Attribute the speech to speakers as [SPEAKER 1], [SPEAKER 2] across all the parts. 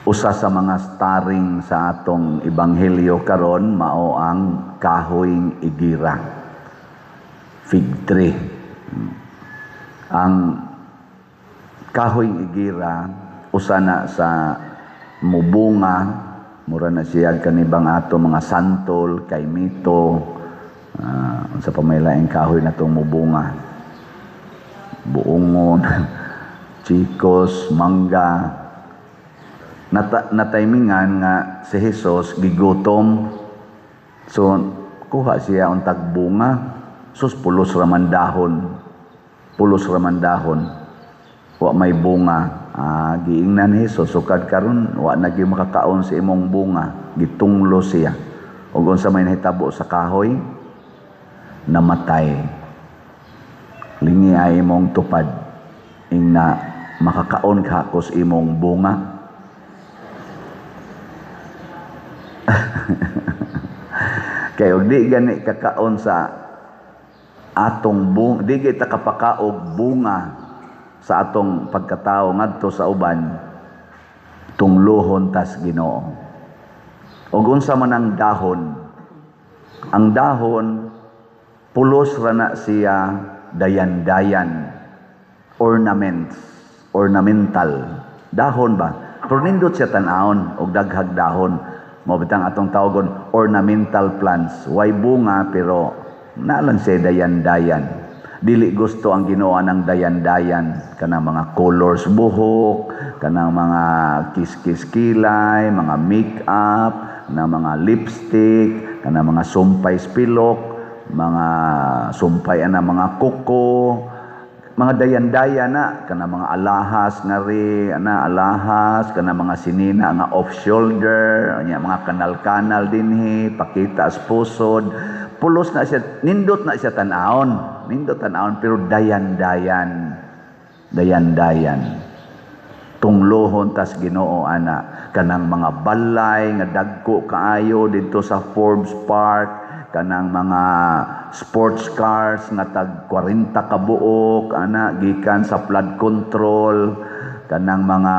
[SPEAKER 1] Usa sa mga starring sa atong ebanghelyo karon mao ang kahoyng igira, fig tree. Ang kahoyng igira usa na sa mubunga, mura na siya kanibang ato mga santol, kay mito, sa pamailaing kahoy na itong mubunga. Buongon, chikos, mangga. Nataymingan nga si Jesus gigutom. So, kuha siya ang tagbunga. Sus, pulos raman dahon. Pulos raman dahon. Wa may bunga. Giingnan ni Jesus. Sukad karon wa na gyud makakaon sa imong bunga. Gitunglo siya. Ug unsa may nahitabo sa kahoy, namatay. Lingi ay imong tupad. Ingna makakaon ka kus imong bunga. Kaya di gani kakaon sa atong bunga, di kita kapakaog bunga sa atong pagkatao ngadto sa uban, tunglohon tas Ginoo. Ug unsa man ang dahon pulos ra na siya dayan-dayan, ornamental dahon ba, pero nindot siya tan-awon og daghag dahon. Mabitang atong tawagon ornamental plants. Way bunga pero nalang siya dayan-dayan. Dili gusto ang Ginoo ng dayan-dayan. Kanang mga colors buhok, kanang mga kiss-kiss kilay, mga make-up, kanang mga lipstick, kanang mga sumpay spilok, mga sumpay ana mga kuko, mga dayan-dayan na, kanang mga alahas nga ri, alahas, kanang mga sinina nga off-shoulder, mga kanal-kanal dinhi, pakita as pusod. Pulos na siya, nindot na siya tan-awon, pero dayan-dayan. Tunglohon tas Ginoo ana, kanang mga balay nga dagko kaayo dito sa Forbes Park, kanang mga sports cars nga tag 40 ka buok gikan sa flood control, kanang mga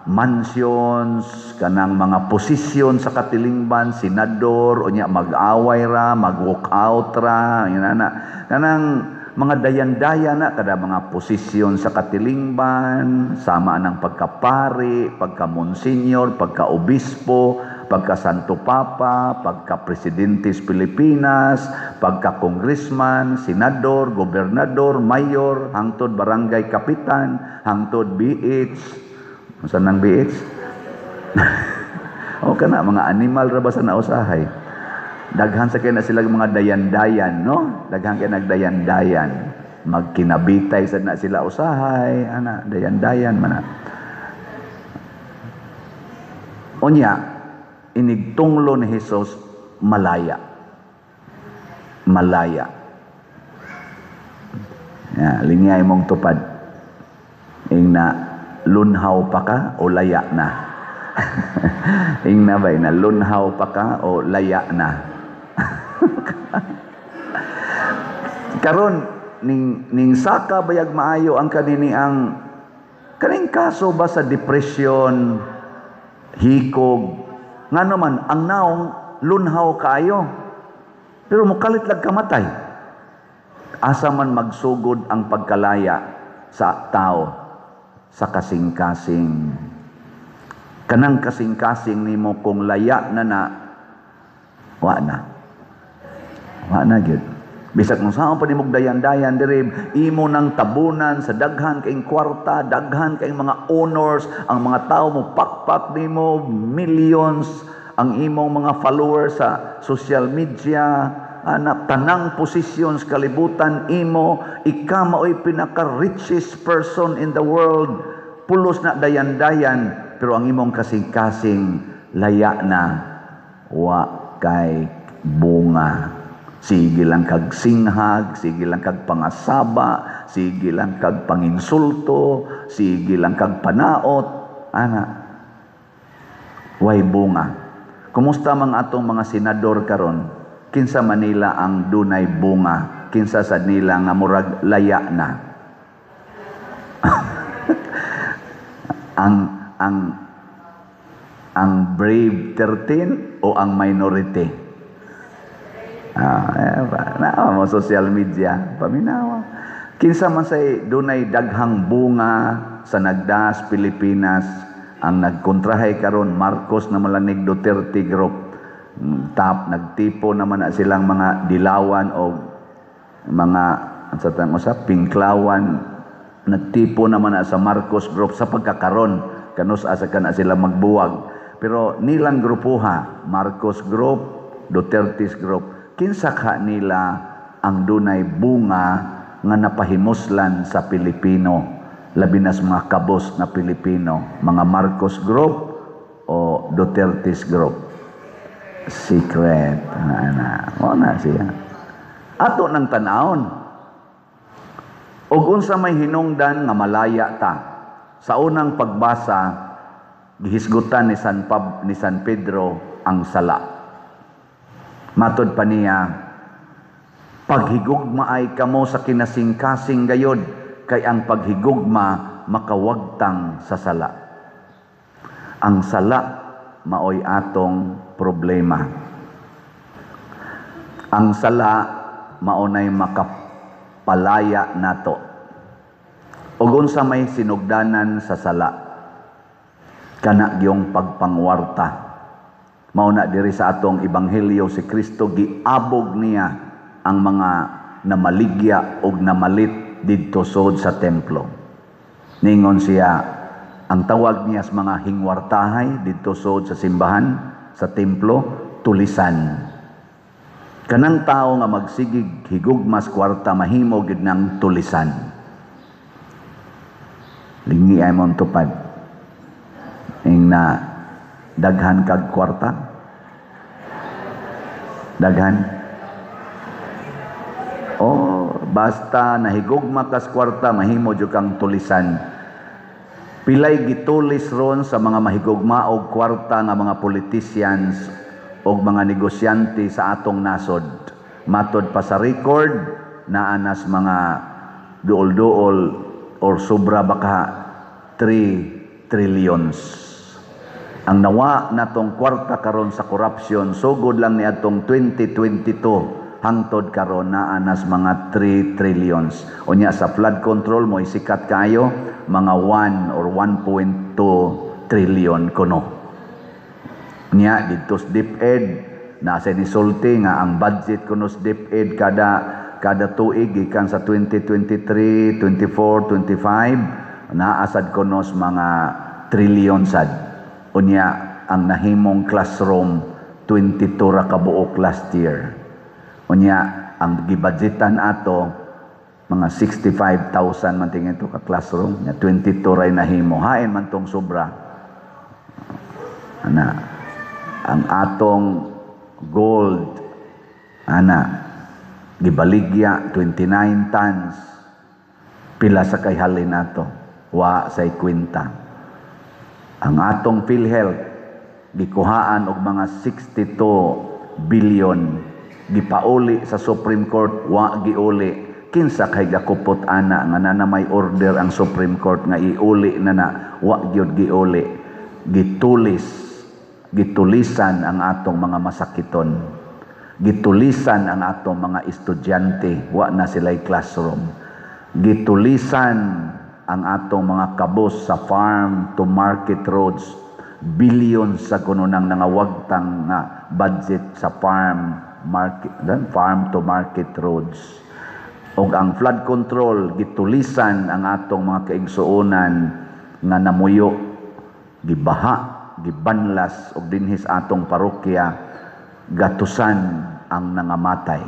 [SPEAKER 1] mansions, kanang mga posisyon sa katilingban, senador unya mag-away ra, mag-walk out ra, kanang mga dayan-dayan na kada mga posisyon sa katilingban, sama ng pagkapari, pagka-monsenyor, pagka-obispo, pagka-santo papa, pagka-presidente sa Pilipinas, pagka-congressman, senador, gobernador, mayor, hangtod barangay kapitan, hangtod BH. Saan nang BH? O kana mga animal ra ba sa nausahay? Daghan sa kaya na sila mga dayan-dayan, no? Daghan kaya nagdayan-dayan. Magkinabitay sa na sila usahay, dayan-dayan man. Unya, inigtunglo ni Jesus malaya. Lingay mong tupad. Ingna lunhaw pa ka o laya na? Ingna ba na lunhaw pa ka o laya na? Karon ning saka bayag maayo ang kanini ang kaning kaso ba sa depression, hikog, ngano man ang naong lunhaw kaayo pero mukalit lag kamatay. Asa man magsugod ang pagkalaya sa tao sa kasing-kasing. Kanang kasing-kasing nimo kung laya na wa na gyud. Bisag kung saan pa nimog dayan-dayan diri, imo nang tabunan sa daghan kaing kwarta, daghan kaing mga honors, ang mga tao mo pakpak nimo millions, ang imong mga followers sa social media, tanang posisyon sa kalibutan imo, ika mao'y pinaka-richest person in the world, pulos na dayan-dayan, pero ang imong kasing-kasing laya na, wa kay bunga. Sige lang kag singhag, sige lang kag pangasaba, sige lang kag panginsulto, sige lang kag panaot, way bunga. Kumusta man atong mga senador karon? Kinsa Manila ang dunay bunga, kinsa sa nila nga murag laya na. Ang brave 13 o ang minority? Mo social media, paminawa. Kinsa man say dunay daghang bunga sa nagdaas Pilipinas, ang nagkontrahay karon Marcos na Malanig Duterte group. Nagtipo naman na silang mga dilawan o mga sa tang usap pinklawan, nagtipo naman na sa Marcos group sa pagkakaron kanus asa kana sila magbuwag. Pero nilang grupuha, Marcos group, Duterte's group, kinsa ka nila ang dunay bunga nga napahimuslan sa Pilipino, labi na sa mga kabos na Pilipino, mga Marcos group o Duterte's group? Secret. Na siya. Ato ng tanawon. Ug unsa may hinungdan nga malaya ta. Sa unang pagbasa, gihisgutan ni San Pedro ang sala. Matod pa niya, paghigugma ay kamo sa kinasingkasing gayod, kay ang paghigugma makawagtang sa sala. Ang sala maoy atong problema. Ang sala maunay makapalaya nato. Ug unsa may sinugdanan sa sala, kana gyung pagpangwarta. Mao na diri sa atong ebanghelyo si Kristo giabog niya ang mga namaligya ug namalit didto sud sa templo. Ningon siya, ang tawag niya sa mga hingwartahay didto sud sa simbahan, sa templo, tulisan. Kanang tao nga magsigig higugmas kwarta mahimo gid nang tulisan. Lingi ay mong tupad. Ing na daghan kag kwarta. Daghan. Basta nahigugma kas kwarta mahimo jud kang tulisan. Pilay gitulis ron sa mga mahigugma og kwarta nga mga politicians og mga negosyante sa atong nasod. Matod pa sa record, naanas mga duol-duol or sobra baka 3 trillions. Ang nawa natong kwarta karon sa corruption, sugod lang ni atong 2022 hangtod karon naanas mga 3 trillions. Unya sa flood control mo isikat kayo mga 1 or 1.2 trillion kuno. Unya dito sa DepEd nasa nisulti nga ang budget kuno sa DepEd kada tuig gikan sa 2023, 24, 25 naasad kuno sa mga trillion sad. Unya ang nahimong classroom 22 ra ka buok last year. Unya ang gibudgetan ato mga 65,000 man tingin to ka classroom, nya 22 ray nahimo. Hain man tong sobra. Ang atong gold gibaligya 29 tons. Pila sa kay halin nato? Wa say kwenta. Ang atong PhilHealth gikuhaan og mga 62 billion gipauli sa Supreme Court, wa giuli. Kinsa kay gakupot ana nga na may order ang Supreme Court nga iuli na wa gyud giuli. Gitulisan ang atong mga masakiton. Gitulisan ang atong mga estudyante, wa na sila'y classroom. Gitulisan ang atong mga kabos sa farm to market roads. Billions sa kununang nangawagtang nga budget sa farm to market roads. Og ang flood control, gitulisan ang atong mga kaigsuonan nga namuyo, gibaha, gibanlas, og dinhis atong parokya, gatusan ang nangamatay.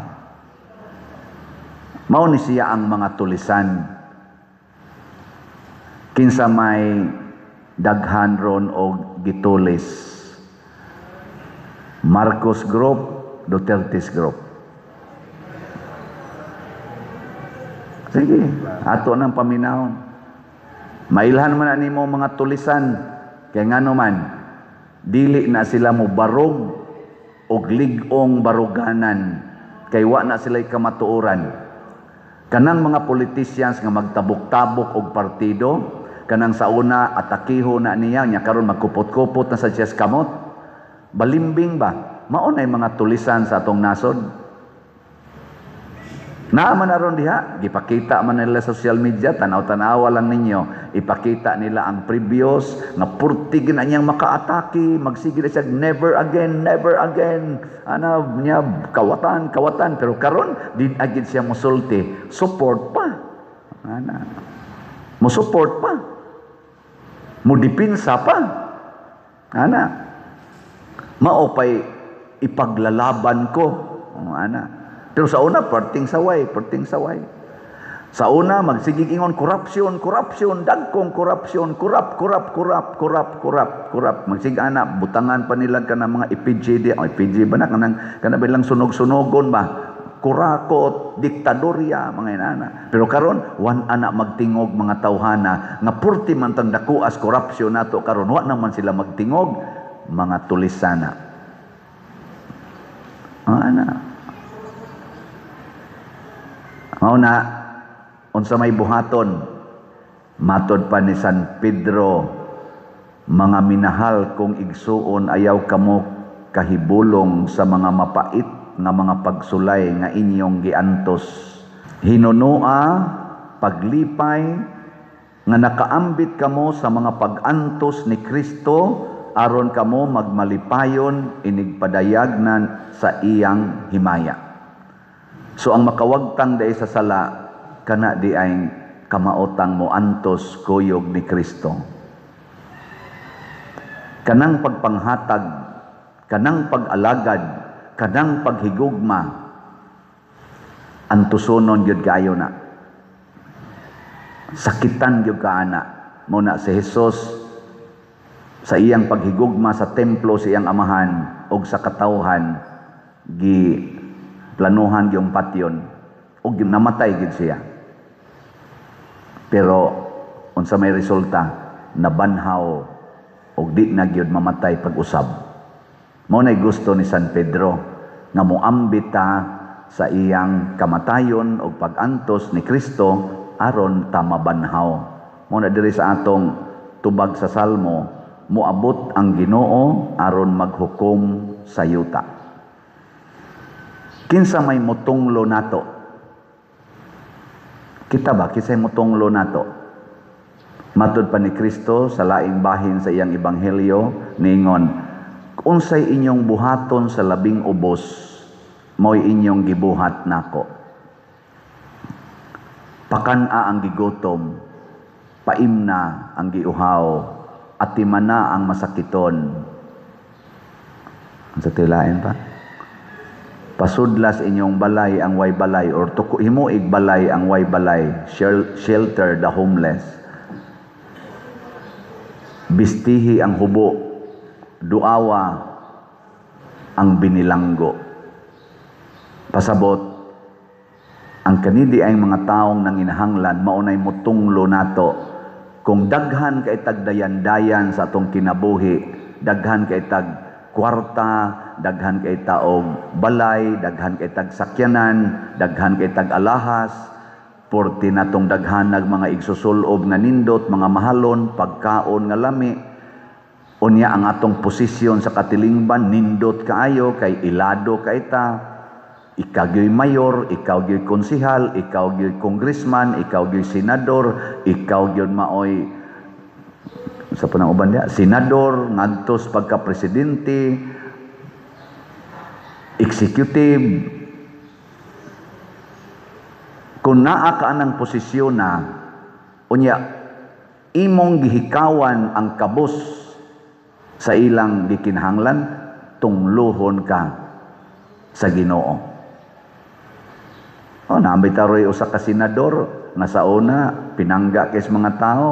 [SPEAKER 1] Mao ni siya ang mga tulisan. Kinsa may daghan ron og gitulis. Marcos Group, Duterte's Group. Sige, ato nang paminahon. Mailhan man na nimo mga tulisan. Kaya nga naman, dili na sila mo barog og ligong baruganan. Kay wa na sila'y kamatuoran. Kanang mga politicians nga magtabok-tabok og partido, kanang sa una atakiho na niya nya karon magkupot-kupot na sa chest kamot. Balimbing ba? Mao nay mga tulisan sa atong nasod. Naaman aron diha, gipakita man nila sa social media, tanaw-tanawa lang ninyo, ipakita nila ang previous, nga purtig na niyang makaatake, magsige na siya, never again, niya, kawatan, pero karon di agad siya musulti, support pa, musupport pa, mudipinsa pa, maopay ipaglalaban ko, pero sa una, perting saway. Sa una, magsigig ingon, korupsyon, dagkong korupsyon, kurap. Magsig anak, butangan pa nila ka ng mga EPG ba na, kanang bilang sunog-sunogon ba, kurakot, diktadorya, mga inana. Pero karon, wan anak magtingog mga tawhana, nga purti man tang dakuas korupsyon nato karon, wa naman sila magtingog, mga tulisana. Mauna, unsa may buhaton, matod pa ni San Pedro, mga minahal kong igsuon, ayaw kamo kahibulong sa mga mapait nga mga pagsulay nga inyong giantos. Hinunua, paglipay, nga nakaambit kamo sa mga pagantos ni Kristo, aron kamo magmalipayon inigpadayagnan sa iyang himaya. So ang makawagtang day sa sala, kana di ay kamaotang mo antos kuyog ni Kristo. Kanang pagpanghatag, kanang pag-alagad, kanang paghigugma, antusonon yun kayo na. Sakitan yun ka ana. Muna si Jesus, sa iyang paghigugma sa templo sa iyang amahan, o sa katawhan, planuhan yung patyon o namatay gid siya. Pero unsa may resulta, nabanhaw o di na gyud mamatay pag-usab. Mao nay gusto ni San Pedro nga moambit ta sa iyang kamatayon o pag-antos ni Kristo aron ta mabanhaw. Mao na diri sa atong tubag sa Salmo, moabot ang Ginoo aron maghukom sa yuta. Kinsa may mutunglo nato? Kita ba, kinsa may mutunglo nato? Matod pa ni Kristo sa laing bahin sa iyang ebanghelyo, ningon, unsay inyong buhaton sa labing ubos, mo'y inyong gibuhat nako. Pakana ang gigutom, paimna ang giuhaw, at timana ang masakiton. Ang sa tilain pa? Pasudlas inyong balay ang way balay, or himuig balay ang way balay, shelter the homeless. Bistihi ang hubo, duawa ang binilanggo. Pasabot, ang kanidi ay mga taong nanginahanglan, maunay mutunglo nato. Kung daghan kay tagdayan-dayan sa atong kinabuhi, daghan kay tag kwarta, daghan kay taog balay, daghan kay tag sakyanan, daghan kay tag alahas, porti natong daghan nag mga igsusulob nga nindot, mga mahalon, pagkaon nga lami. Unya ang atong posisyon sa katilingban, nindot kaayo, kay ilado kay ta. Ikaw gyo'y mayor, ikaw gyo'y konsihal, ikaw gyo'y congressman, ikaw gyo'y senador, ikaw gyo'y maoy sa punang uban niya, senador, ngadtos pagka-presidente, executive. Kung naa ka anang posisyon na, unya, imong gihikawan ang kabus sa ilang gikinahanglan, tunglohon ka sa Ginoo. Naambay taroy usa ka senador, nga sa una, pinangga kay mga tao,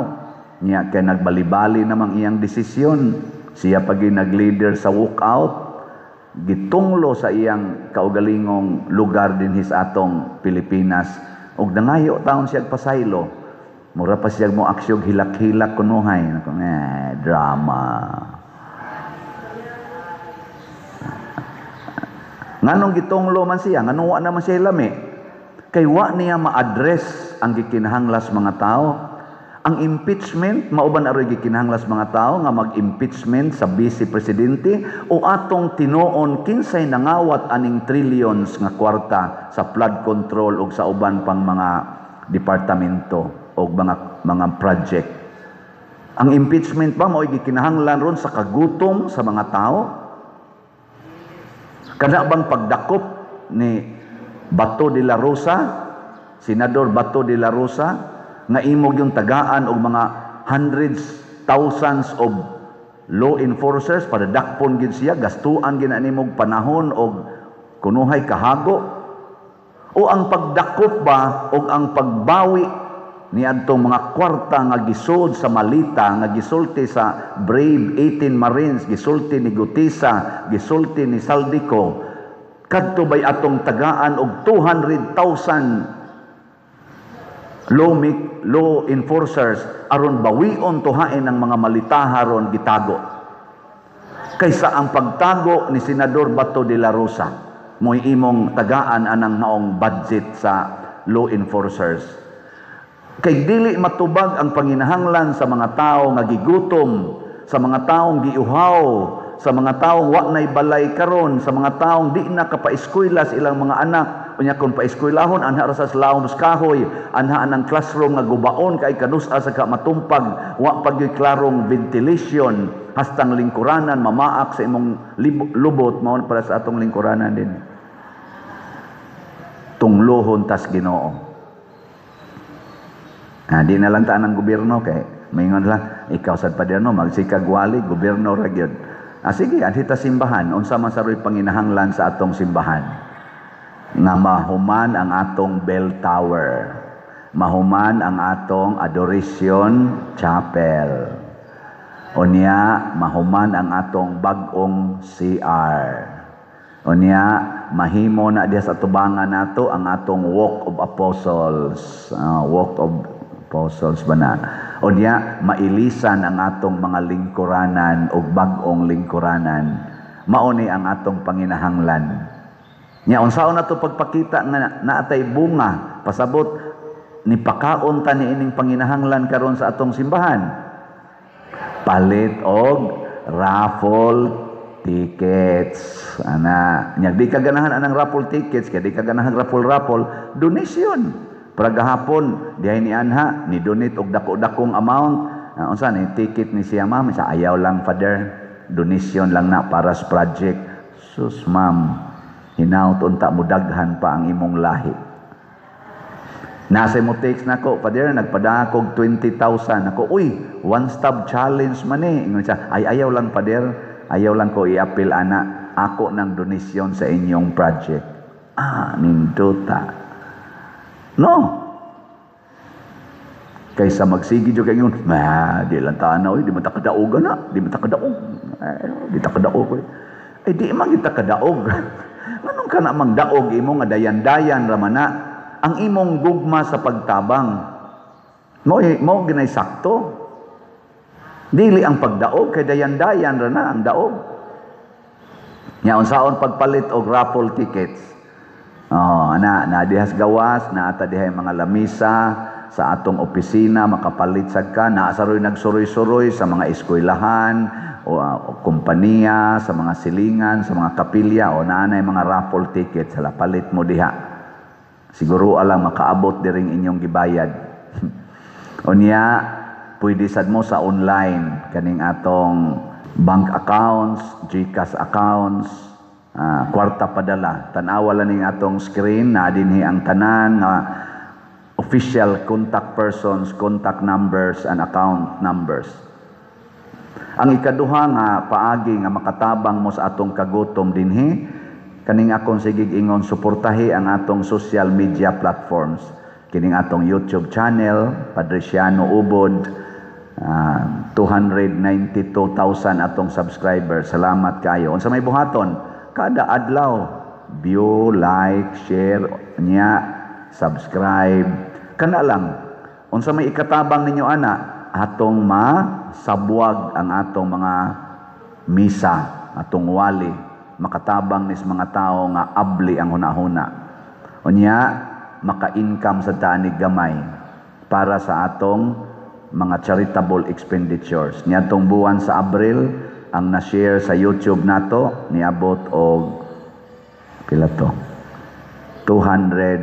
[SPEAKER 1] niya kay nagbali-bali namang iyang desisyon. Siya pagi nag-leader sa walkout, gitunglo sa iyang kaugalingong lugar din his atong Pilipinas. Og nangayo taon siya pasaylo. Mura pa siya mo aksyog hilak-hilak kunuhay. Drama. Nganong gitunglo man siya, nganong wa naman siya lami. Kay wa niya ma-address ang gikinahanglas mga tao. ang impeachment mauban aroy gikinahanglas mga tao nga mag-impeachment sa vice presidente o atong tinuon kinsay nangawat aning trillions nga kwarta sa flood control ug sa uban pang mga departamento o mga project. Ang impeachment ba mao'y gikinahanglan ron sa kagutom sa mga tao? Kana bang pagdakop ni Bato de la Rosa, Senador Bato de la Rosa, nga imog yung tagaan og mga hundreds, thousands of law enforcers para dakpon gid siya, gastuan gid animog panahon og kunuhay kahago? O ang pagdakop ba o ang pagbawi ni adtong mga kwarta nga gisold sa malita, nga gisulti sa Brave 18 Marines, gisulti ni Gutisa, gisulti ni Saldico, kadto bay atong tagaan og 200,000 law enforcers aron bawion tuhain ang mga malitaha ron gitago kaysa ang pagtago ni Senador Bato de la Rosa mo'y imong tagaan anang maong budget sa law enforcers. Kay dili matubag ang panginahanglan sa mga tao nga gigutom, sa mga taong giuhaw, sa mga taong wa nay balay karon, sa mga taong di na kapaeskwela sa ilang mga anak. Unya kung paeskwelahon anha ra sa slawon kahoy, anha anang classroom nga gubaon kay kanusa sa matumpag, wa pagyoy klarong ventilation, hastang lingkuranan mamaak sa imong lubot mao para sa atong lingkuranan din. Tunglohon tas Ginoo. Di na lang taan ang gobyerno kay maingon lang ikaw sad paderno magsikag wali gobyerno ra gyud. Sige adita simbahan unsa man saroy panginahanglan sa atong simbahan. Nga mahuman ang atong bell tower, mahuman ang atong adoration chapel, unya mahuman ang atong bag-ong CR, unya mahimo na diha sa tubangan nato ang atong walk of apostles, ba na, unya mailisan ang atong mga lingkuranan o bag-ong lingkuranan. Mao ni ang atong panginahanglan. Nya unsaon nato pagpakita nga naatay bunga pasabot ni pakaon ta niining panginahanglan karon sa atong simbahan. Palit og raffle tickets. Nya di ka ganahan anang raffle tickets kay di ka ganahan raffle donation. Para gahapon dihay ni anha ni donate og dako-dakong amount. Unsa ni ticket ni siya ma'am sa ayaw lang father. Donation lang na para sa project. Sus ma'am. Hinaut unta mo daghan pa ang imong lahi. Nasa mo text nako, Father, nagpadakog 20,000. Ako, one stop challenge man eh. Ingon siya, ayaw lang, Father. Ayaw lang ko i-appeal, ana. Ako ng donasyon sa inyong project. Nindota. No. Kaysa magsigi jo kay ingon, di lang tanaw, di man ta kadaog na. Di man ta kadaog. Di ta kadaog. Di man kita kadaog. Anong ka na magdaog imo nga dayan-dayan ramana ang imong gugma sa pagtabang mo ginay sakto dili ang pagdaog kay dayan-dayan ra na ang daog nya unsaon pagpalit og raffle tickets na dihas gawas na ata dihay mga lamisa sa atong opisina makapalit sad ka na saroy nagsuroy-suroy sa mga eskwelahan o kompanya, sa mga silingan, sa mga kapilya o naanay mga raffle tickets hala palit mo diha. Siguro alang makaabot diring inyong gibayad. Unya pwede sad mo sa online kaning atong bank accounts, GCash accounts, kwarta padala. Tan-awa lang ning atong screen na dinhi ang tanan nga official contact persons, contact numbers and account numbers. Ang ikaduha nga paagi nga makatabang mo sa atong kagutom dinhi kaning akong sigig ingon suportahi ang atong social media platforms. Kining atong YouTube channel Padresiano Ubod, 292,000 atong subscribers. Salamat kayo. Unsa may buhaton? Kada adlaw view, like, share nya, subscribe. Kana lang. Unsa may ikatabang ninyo ana? Atong masabwag ang atong mga misa, atong wali, makatabang nis mga tao nga abli ang hunahuna. Unya, maka-income sa tanig gamay para sa atong mga charitable expenditures. Niadtong buwan sa Abril, ang na-share sa YouTube nato niabot og pila to? 200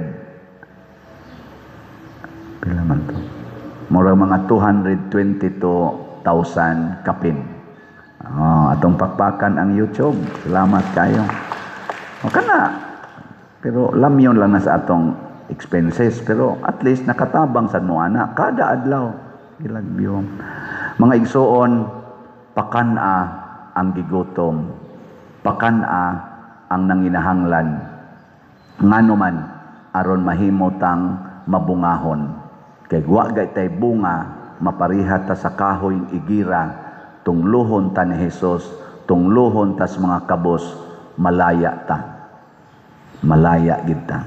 [SPEAKER 1] pila man to? Murag mga 222,000 kapin. Atong pakpakan ang YouTube. Salamat kayo. O kana. Pero lamyon lang na sa atong expenses. Pero at least nakatabang sa muana. Kada adlaw. Ilagbiyo. Mga igsoon, pakana ang gigutom. Pakana ang nanginahanglan. Nganuman, aron mahimotang mabungahon. Kay wagay tay bunga, maparihat ta sa kahoy igira, tungluhon ta ni Hesus, tungluhon ta sa mga kabos, malaya ta. Malaya gid ta.